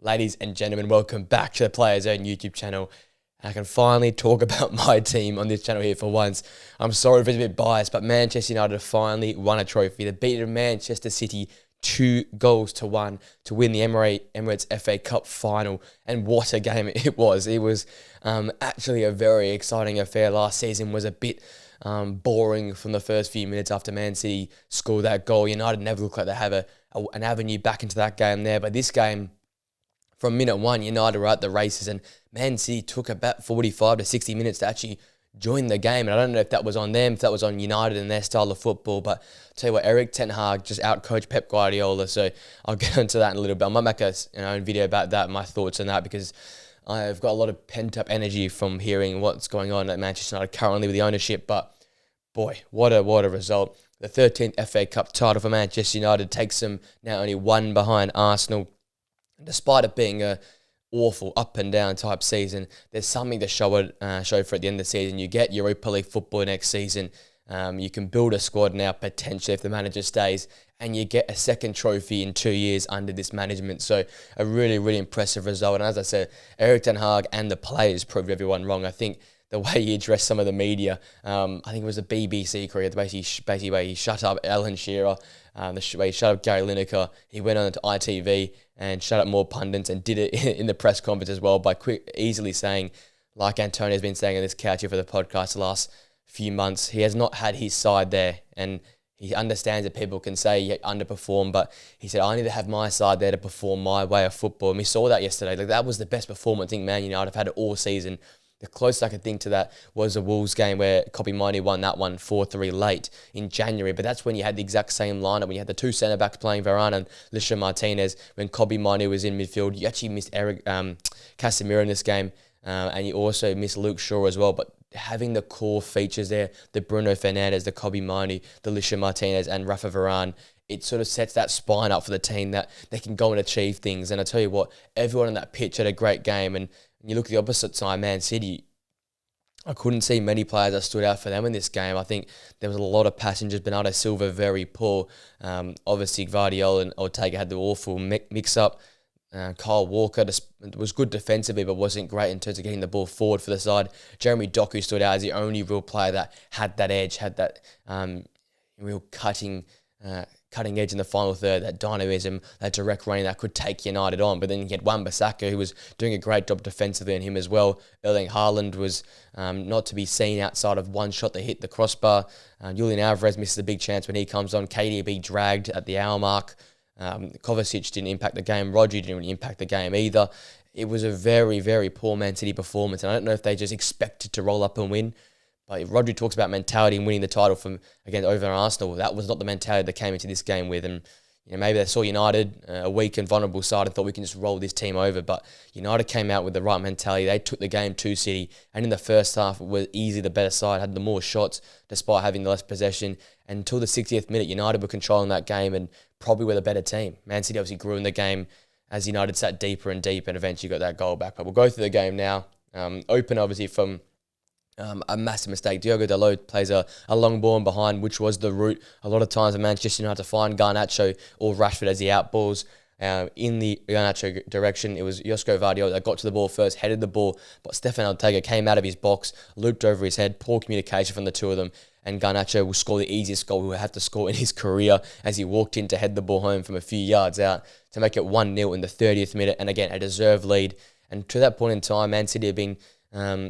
Ladies and gentlemen, welcome back to the Players Own YouTube channel. I can finally talk about my team on this channel here for once. I'm sorry if it's a bit biased, but Manchester United finally won a trophy. They beat Manchester City 2-1 to win the Emirates FA Cup final. And what a game it was. It was actually a very exciting affair. Last season was a bit boring from the first few minutes after Man City scored that goal. United never looked like they have an avenue back into that game there. But this game, from minute one, United were at the races, and Man City took about 45 to 60 minutes to actually join the game. And I don't know if that was on them, if that was on United and their style of football. But I'll tell you what, Erik, Ten Hag just outcoached Pep Guardiola. So I'll get into that in a little bit. I might make a own video about that, my thoughts on that, because I've got a lot of pent-up energy from hearing what's going on at Manchester United currently with the ownership. But boy, what a result. The 13th FA Cup title for Manchester United takes them now only one behind Arsenal. Despite it being a awful up and down type season, there's something to show for at the end of the season. You get Europa League football next season. You can build a squad now potentially if the manager stays, and you get a second trophy in 2 years under this management. So a really impressive result. And as I said, Erik Ten Hag and the players proved everyone wrong. I think the way he addressed some of the media, I think it was the BBC career, basically where he shut up Alan Shearer, the way he shut up Gary Lineker. He went on to ITV and shut up more pundits and did it in the press conference as well by easily saying, like Antonio's been saying on this couch here for the podcast the last few months, he has not had his side there, and he understands that people can say he underperformed, but he said, I need to have my side there to perform my way of football. And we saw that yesterday. Like, that was the best performance I think Man United have had it all season. The closest I could think to that was the Wolves game where Kobbie Mainoo won that one 4-3 late in January. But that's when you had the exact same lineup, when you had the two centre-backs playing Varane and Lisha Martinez. When Kobbie Mainoo was in midfield, you actually missed Erik Casemiro in this game, and you also missed Luke Shaw as well. But having the core features there, the Bruno Fernandes, the Kobbie Mainoo, the Lisha Martinez and Rafa Varane, it sort of sets that spine up for the team that they can go and achieve things. And I tell you what, everyone on that pitch had a great game. And you look at the opposite side, Man City, I couldn't see many players that stood out for them in this game. I think there was a lot of passengers. Bernardo Silva, very poor. Obviously, Guardiola and Ortega had the awful mix-up. Kyle Walker was good defensively, but wasn't great in terms of getting the ball forward for the side. Jeremy Doku stood out as the only real player that had that edge, had that real cutting edge in the final third, that dynamism, that direct running that could take United on. But then you had Wan-Bissaka, who was doing a great job defensively, and him as well. Erling Haaland was not to be seen outside of one shot that hit the crossbar. Julian Alvarez misses a big chance when he comes on. KDB dragged at the hour mark. Kovacic didn't impact the game. Rodri didn't really impact the game either. It was a very poor Man City performance, and I don't know if they just expected to roll up and win. But if Rodri talks about mentality and winning the title from again over Arsenal, that was not the mentality they came into this game with. And maybe they saw United, a weak and vulnerable side, and thought we can just roll this team over. But United came out with the right mentality. They took the game to City, and in the first half, it was easily the better side, had the more shots despite having the less possession. And until the 60th minute, United were controlling that game and probably were the better team. Man City obviously grew in the game as United sat deeper and deeper and eventually got that goal back. But we'll go through the game now. Open, obviously, from a massive mistake. Diogo Dalot plays a long ball in behind, which was the route a lot of times in Manchester United to find Garnacho or Rashford as the outballs. In the Garnacho direction, it was Josko Vardiol that got to the ball first, headed the ball, but Stefan Ortega came out of his box, looped over his head, poor communication from the two of them, and Garnacho will score the easiest goal he would have to score in his career as he walked in to head the ball home from a few yards out to make it 1-0 in the 30th minute, and again, a deserved lead. And to that point in time, Man City have been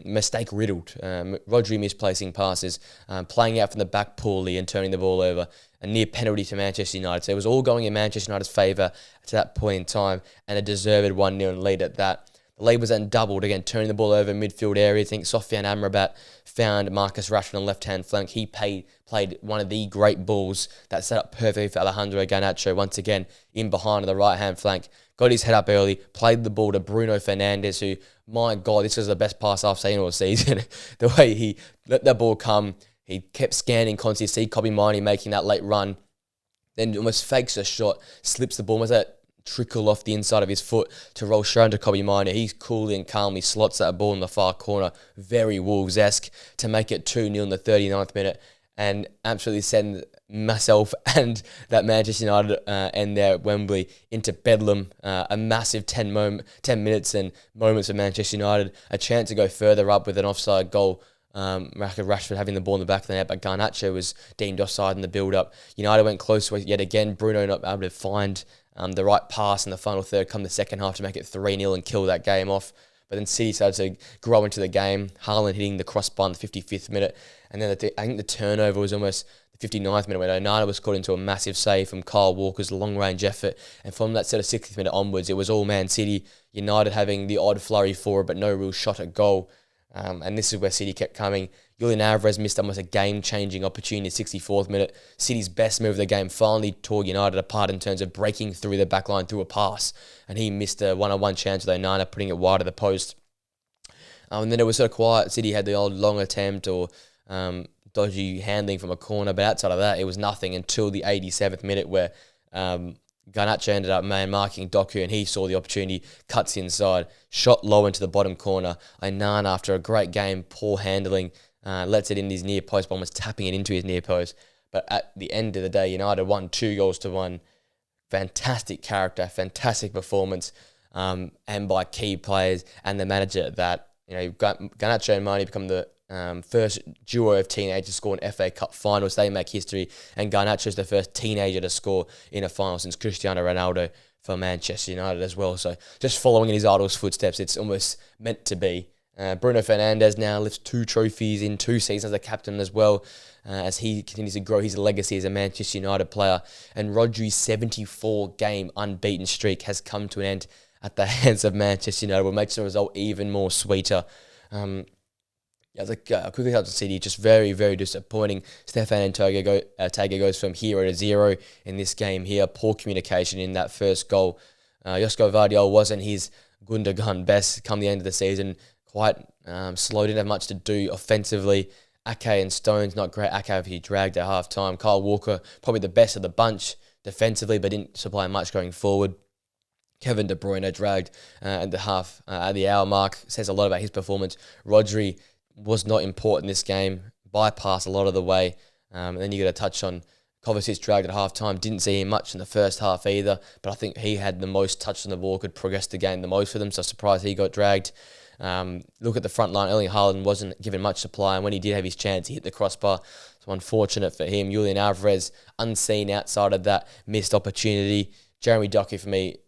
mistake riddled. Rodri misplacing passes, playing out from the back poorly and turning the ball over, a near penalty to Manchester United. So it was all going in Manchester United's favour to that point in time, and a deserved 1-0 lead at that. The lead was then doubled, again turning the ball over in midfield area. I think Sofiane Amrabat found Marcus Rashford on the left-hand flank. He played one of the great balls that set up perfectly for Alejandro Garnacho, once again in behind on the right-hand flank. Got his head up early, played the ball to Bruno Fernandes, who, my God, this was the best pass I've seen all season. The way he let that ball come, he kept scanning constantly, see Kobbie Mainoo making that late run, then almost fakes a shot, slips the ball, almost that trickle off the inside of his foot to roll straight into Kobbie Mainoo. He's coolly and calmly slots that ball in the far corner, very Wolves-esque, to make it 2-0 in the 39th minute. and absolutely send myself and that Manchester United end there at Wembley into bedlam. A massive 10 minutes and moments of Manchester United, a chance to go further up with an offside goal. Rashford having the ball in the back of the net, but Garnacho was deemed offside in the build-up. United went close yet again. Bruno not able to find the right pass in the final third come the second half to make it 3-0 and kill that game off. But then City started to grow into the game. Haaland hitting the crossbar in the 55th minute. And then I think the turnover was almost the 59th minute when Onana was caught into a massive save from Kyle Walker's long-range effort. And from that sort of 60th minute onwards, it was all Man City. United having the odd flurry forward, but no real shot at goal. And this is where City kept coming. Julian Alvarez missed almost a game-changing opportunity in the 64th minute. City's best move of the game finally tore United apart in terms of breaking through the back line through a pass. And he missed a one-on-one chance with Onana, putting it wide of the post. And then it was sort of quiet. City had the old long attempt or dodgy handling from a corner. But outside of that, it was nothing until the 87th minute where Garnacho ended up man-marking Doku, and he saw the opportunity, cuts inside, shot low into the bottom corner. Onana, after a great game, poor handling, lets it in his near post, almost tapping it into his near post. But at the end of the day, United won 2-1. Fantastic character, fantastic performance, and by key players and the manager that, Garnacho and Mane become the first duo of teenagers to score in FA Cup finals. They make history, and Garnacho is the first teenager to score in a final since Cristiano Ronaldo for Manchester United as well. So just following in his idol's footsteps, it's almost meant to be. Bruno Fernandes now lifts 2 trophies in 2 seasons as a captain as well, as he continues to grow his legacy as a Manchester United player. And Rodri's 74-game unbeaten streak has come to an end at the hands of Manchester United, which makes the result even more sweeter. Quickly up to City, just very, very disappointing. Stefan Tagger goes from hero to zero in this game here. Poor communication in that first goal. Josko Vardiol wasn't his Gundogan best come the end of the season. Quite slow, didn't have much to do offensively. Ake and Stones, not great. Ake, he dragged at half-time. Kyle Walker, probably the best of the bunch defensively, but didn't supply much going forward. Kevin De Bruyne dragged at the hour mark. Says a lot about his performance. Rodri was not important in this game. Bypassed a lot of the way. And then you got to touch on Kovacic's dragged at half-time. Didn't see him much in the first half either, but I think he had the most touch on the ball, could progress the game the most for them, so surprised he got dragged. Look at the front line. Erling Haaland wasn't given much supply, and when he did have his chance, he hit the crossbar. So unfortunate for him. Julian Alvarez, unseen outside of that missed opportunity. Jeremy Doku, for me,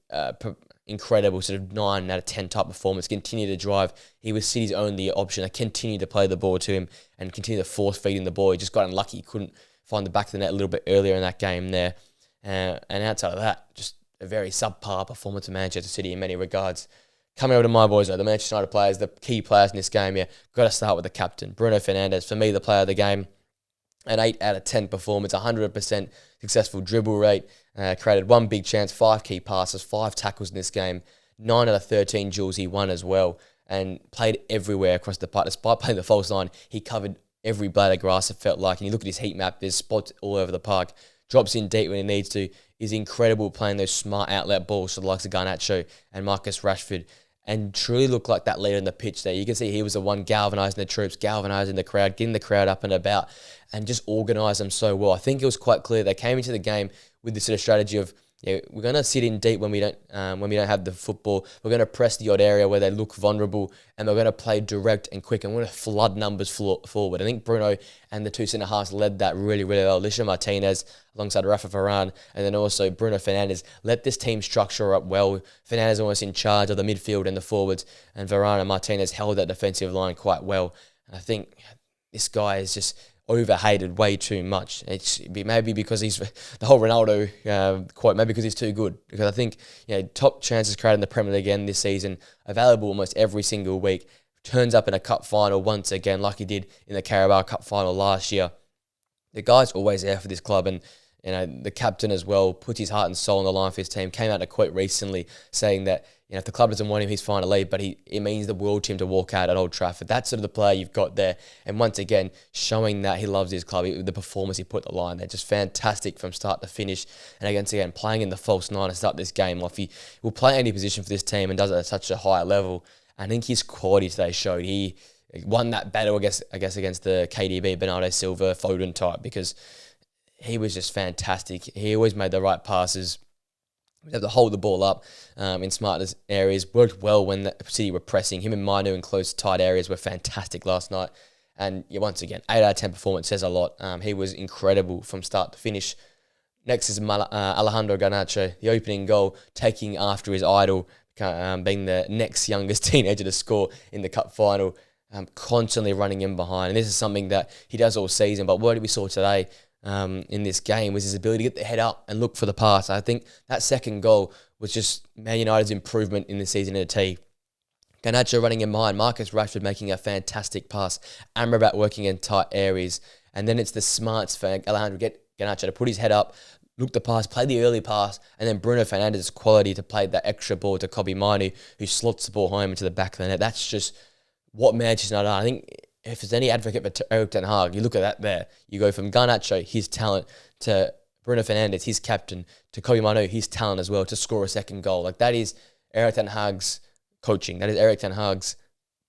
incredible sort of 9 out of 10 type performance. Continue to drive. He was City's only option. They continued to play the ball to him and continue to force feeding the ball. He just got unlucky. He couldn't find the back of the net a little bit earlier in that game there. And outside of that, just a very subpar performance of Manchester City in many regards. Coming over to my boys, though, the Manchester United players, the key players in this game here. Got to start with the captain, Bruno Fernandes. For me, the player of the game. An 8 out of 10 performance, 100% successful dribble rate, created 1 big chance, 5 key passes, 5 tackles in this game, 9 out of 13 duels he won as well, and played everywhere across the park. Despite playing the false line, he covered every blade of grass, it felt like. And you look at his heat map, there's spots all over the park. Drops in deep when he needs to. Is incredible playing those smart outlet balls to the likes of Garnacho and Marcus Rashford, and truly looked like that leader in the pitch there. You can see he was the one galvanising the troops, galvanising the crowd, getting the crowd up and about, and just organised them so well. I think it was quite clear they came into the game with this sort of strategy of, we're going to sit in deep when we don't have the football. We're going to press the odd area where they look vulnerable, and we're going to play direct and quick, and we're going to flood numbers forward. I think Bruno and the 2 centre-halves led that really, really well. Lisha Martinez alongside Rafa Varane, and then also Bruno Fernandes let this team structure up well. Fernandes almost in charge of the midfield and the forwards, and Varane and Martinez held that defensive line quite well. And I think this guy is just overhated way too much. It's maybe because he's the whole Ronaldo quote, maybe because he's too good. Because I think top chances created in the Premier League again this season, available almost every single week. Turns up in a cup final once again, like he did in the Carabao Cup final last year. The guy's always there for this club, and the captain as well puts his heart and soul on the line for his team. Came out in a quote recently saying that if the club doesn't want him, he's fine to leave, but it means the world to him to walk out at Old Trafford. That's sort of the player you've got there. And once again, showing that he loves his club, the performance he put on the line, they're just fantastic from start to finish. And again, playing in the false 9 to start this game, if he will play any position for this team and does it at such a high level, I think his quality today showed. He He won that battle, I guess against the KDB, Bernardo Silva, Foden type, because he was just fantastic. He always made the right passes. We have to hold the ball up in smart areas. Worked well when the City were pressing. Him and Manu in close, tight areas were fantastic last night. And yeah, once again, 8 out of 10 performance says a lot. He was incredible from start to finish. Next is Alejandro Garnacho, the opening goal, taking after his idol, being the next youngest teenager to score in the cup final, constantly running in behind. And this is something that he does all season. But what we saw today in this game was his ability to get the head up and look for the pass. I think that second goal was just Man United's improvement in the season in a T. Garnacho running in behind, Marcus Rashford making a fantastic pass, Amrabat working in tight areas, and then it's the smarts for Alejandro Garnacho to put his head up, look the pass, play the early pass, and then Bruno Fernandes' quality to play that extra ball to Kobbie Mainoo, who slots the ball home into the back of the net. That's just what Manchester United are. I think if there's any advocate for Erik Ten Hag, you look at that there. You go from Garnacho, his talent, to Bruno Fernandes, his captain, to Kobbie Mainoo, his talent as well, to score a second goal. Like, that is Erik Ten Hag's coaching. That is Erik Ten Hag's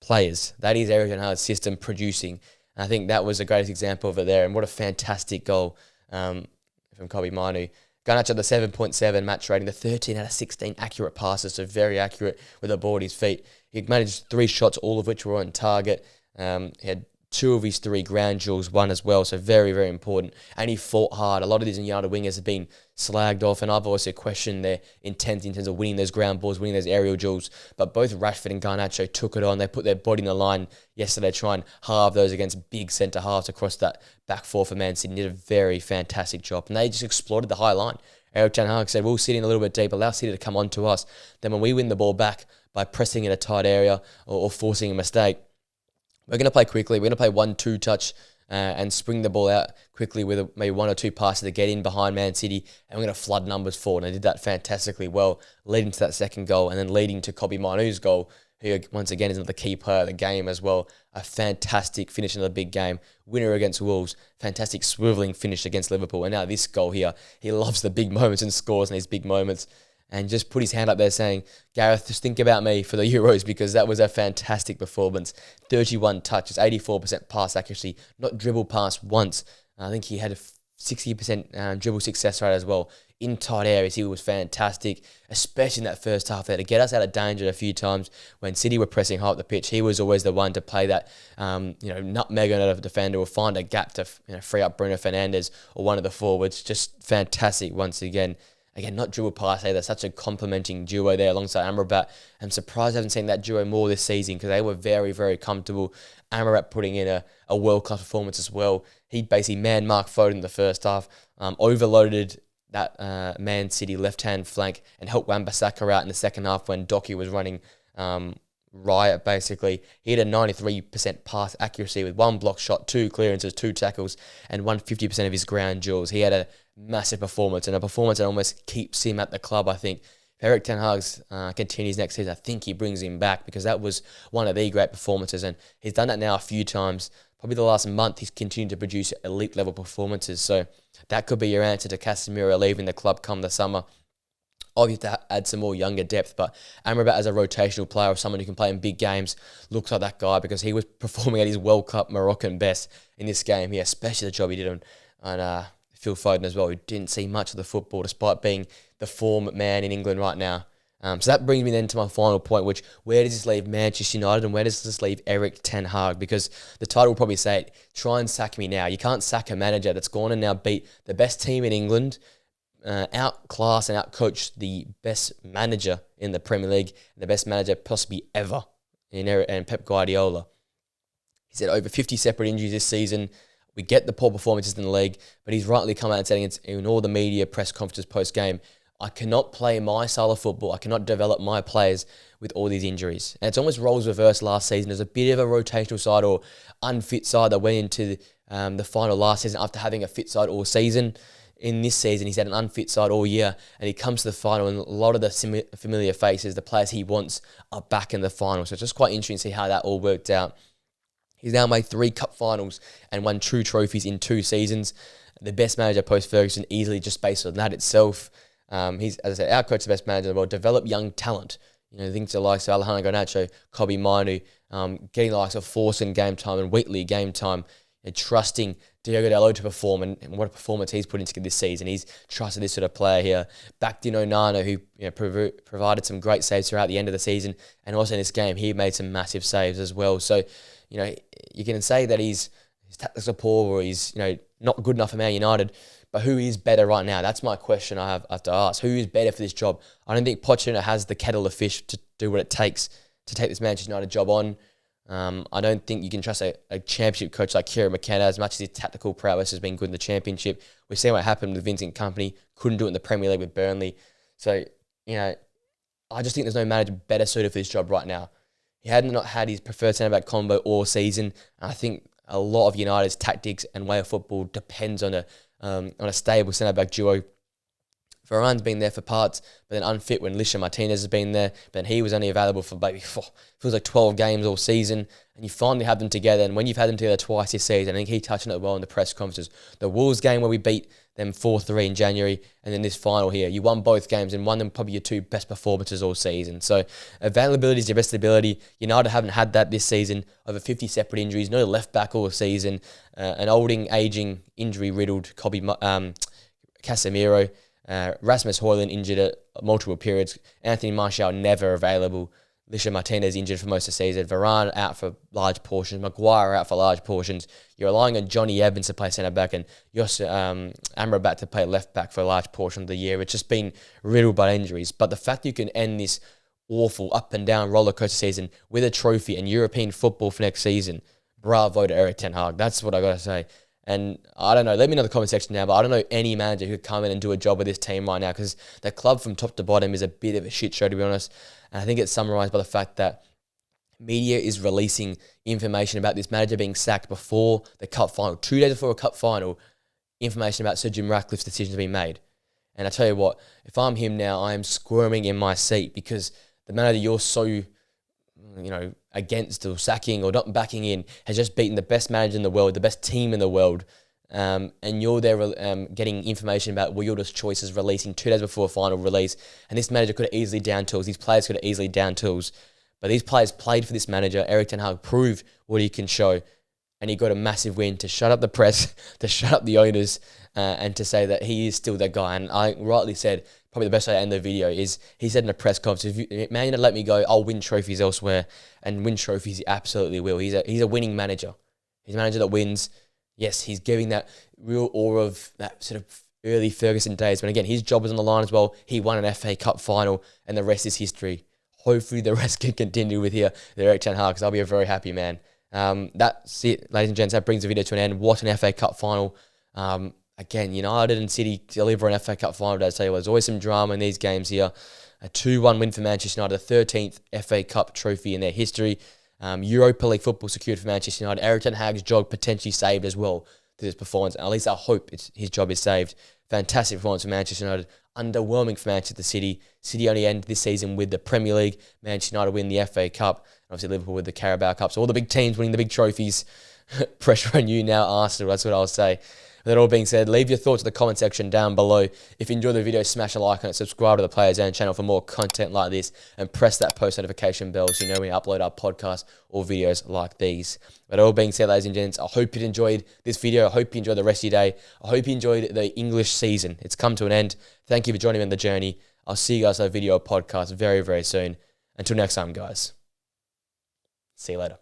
players. That is Erik Ten Hag's system producing. And I think that was the greatest example of it there. And what a fantastic goal from Kobbie Mainoo. Garnacho, the 7.7 match rating, the 13 out of 16 accurate passes, so very accurate with the ball at his feet. He managed 3 shots, all of which were on target. He had 2 of his 3 ground duels, 1 as well, so very, very important. And he fought hard. A lot of these United wingers have been slagged off, and I've also questioned their intent in terms of winning those ground balls, winning those aerial duels. But both Rashford and Garnacho took it on. They put their body in the line yesterday to try and halve those against big centre-halves across that back four for Man City. Did a very fantastic job, and they just exploited the high line. Erik Ten Hag said, we'll sit in a little bit deep, allow City to come on to us. Then when we win the ball back by pressing in a tight area or forcing a mistake, we're going to play quickly. We're going to play 1-2 touch and spring the ball out quickly with maybe 1 or 2 passes to get in behind Man City, and we're going to flood numbers forward. And they did that fantastically well, leading to that second goal and then leading to Kobbie Mainoo's goal, who once again is another key player of the game as well. A fantastic finish in the big game. Winner against Wolves. Fantastic swivelling finish against Liverpool. And now this goal here, he loves the big moments and scores in these big moments. And just put his hand up there saying, Gareth, just think about me for the Euros, because that was a fantastic performance. 31 touches, 84% pass accuracy, not dribble past once. I think he had a 60% dribble success rate as well. In tight areas, he was fantastic, especially in that first half there, to get us out of danger a few times when City were pressing high up the pitch. He was always the one to play that, nutmeg on a defender or find a gap to free up Bruno Fernandes or one of the forwards. Just fantastic once again. Again, not dribble pass either. Such a complementing duo there alongside Amrabat. I'm surprised I haven't seen that duo more this season, because they were very, very comfortable. Amrabat putting in a world-class performance as well. He basically man-marked Foden in the first half, overloaded that Man City left-hand flank and helped Wan-Bissaka out in the second half when Docky was running riot, basically. He had a 93% pass accuracy with 1 block shot, 2 clearances, 2 tackles, and 150% of his ground duels. He had a massive performance, and a performance that almost keeps him at the club, I think. If Erik Ten Hag continues next season, I think he brings him back, because that was one of the great performances, and he's done that now a few times. Probably the last month, he's continued to produce elite-level performances, so that could be your answer to Casemiro leaving the club come the summer. Obviously, to add some more younger depth, but Amrabat as a rotational player or someone who can play in big games looks like that guy, because he was performing at his World Cup Moroccan best in this game. Yeah, especially the job he did on Phil Foden as well, who didn't see much of the football despite being the form man in England right now. So that brings me then to my final point, which, where does this leave Manchester United and where does this leave Erik Ten Hag? Because the title will probably say it, try and sack me now. You can't sack a manager that's gone and now beat the best team in England, outclass and outcoach the best manager in the Premier League, the best manager possibly ever, and Pep Guardiola. He's had over 50 separate injuries this season. We get the poor performances in the league, but he's rightly come out and saying in all the media press conferences post-game, I cannot play my style of football. I cannot develop my players with all these injuries. And it's almost roles reversed last season. There's a bit of a rotational side or unfit side that went into the final last season after having a fit side all season. In this season, he's had an unfit side all year, and he comes to the final, and a lot of the familiar faces, the players he wants, are back in the final. So it's just quite interesting to see how that all worked out. He's now made 3 cup finals and won 2 trophies in 2 seasons. The best manager post-Ferguson, easily just based on that itself. He's, as I said, outcoached the best manager in the world, developed young talent. things the likes of Alejandro Garnacho, Kobe Manu, getting the likes of Forson game time and Wheatley game time, trusting Diogo Dalot to perform, and what a performance he's put into this season. He's trusted this sort of player here. Backed in Onana, who provided some great saves throughout the end of the season, and also in this game, he made some massive saves as well. So, you can say that his tactics are poor or he's not good enough for Man United, but who is better right now? That's my question I have to ask. Who is better for this job? I don't think Pochettino has the kettle of fish to do what it takes to take this Manchester United job on. I don't think you can trust a championship coach like Kieran McKenna as much as his tactical prowess has been good in the championship. We've seen what happened with Vincent Kompany. Couldn't do it in the Premier League with Burnley. So, I just think there's no manager better suited for this job right now. He had not had his preferred centre-back combo all season. I think a lot of United's tactics and way of football depends on a stable centre-back duo. Varane's been there for parts, but then unfit when Lisha Martinez has been there. But then he was only available for feels like 12 games all season. And you finally have them together. And when you've had them together twice this season, I think he touched on it well in the press conferences. The Wolves game where we beat them 4-3 in January, and then this final here. You won both games and won them probably your two best performances all season. So availability is your best ability. United haven't had that this season. Over 50 separate injuries, no left back all season. An aging, injury-riddled Casemiro. Rasmus Højlund injured at multiple periods. Anthony Martial never available. Lisha Martinez injured for most of the season. Varane out for large portions. Maguire out for large portions. You're relying on Johnny Evans to play centre-back and Jos Amrabat to play left-back for a large portion of the year. It's just been riddled by injuries. But the fact you can end this awful up-and-down rollercoaster season with a trophy and European football for next season, bravo to Erik Ten Hag. That's what I got to say. And I don't know, let me know in the comment section now, but I don't know any manager who could come in and do a job with this team right now, because the club from top to bottom is a bit of a shit show, to be honest. And I think it's summarised by the fact that media is releasing information about this manager being sacked before the cup final. 2 days before a cup final, information about Sir Jim Ratcliffe's decisions being made. And I tell you what, if I'm him now, I am squirming in my seat, because the manager you're so against or sacking or not backing in has just beaten the best manager in the world, the best team in the world, and you're there getting information about Wilders' choices releasing 2 days before a final release, and this manager could have easily down tools, these players could have easily down tools, but these players played for this manager. Erik Ten Hag proved what he can show, and he got a massive win to shut up the press, to shut up the owners, and to say that he is still that guy. And I rightly said, probably the best way to end the video is, he said in a press conference, if Man United let me go, I'll win trophies elsewhere. And win trophies he absolutely will. He's a winning manager. He's a manager that wins. Yes, he's giving that real aura of that sort of early Ferguson days. But again, his job was on the line as well. He won an FA Cup final, and the rest is history. Hopefully the rest can continue with Erik Ten Hag, because I'll be a very happy man. That's it, ladies and gents. That brings the video to an end. What an FA Cup final. Again, United and City deliver an FA Cup final. I'd say there's always some drama in these games here. A 2-1 win for Manchester United, the 13th FA Cup trophy in their history. Europa League football secured for Manchester United. Erik Ten Hag's job potentially saved as well through this performance. At least I hope his job is saved. Fantastic performance for Manchester United. Underwhelming for Manchester City. City only end this season with the Premier League. Manchester United win the FA Cup. And obviously Liverpool with the Carabao Cup. So all the big teams winning the big trophies. Pressure on you now, Arsenal. That's what I'll say. With that all being said, leave your thoughts in the comment section down below. If you enjoyed the video, smash a like on it, subscribe to the Players Zone channel for more content like this, and press that post notification bell so you know when we upload our podcast or videos like these. With that all being said, ladies and gents, I hope you enjoyed this video. I hope you enjoyed the rest of your day. I hope you enjoyed the English season. It's come to an end. Thank you for joining me on the journey. I'll see you guys on a video or podcast very, very soon. Until next time, guys. See you later.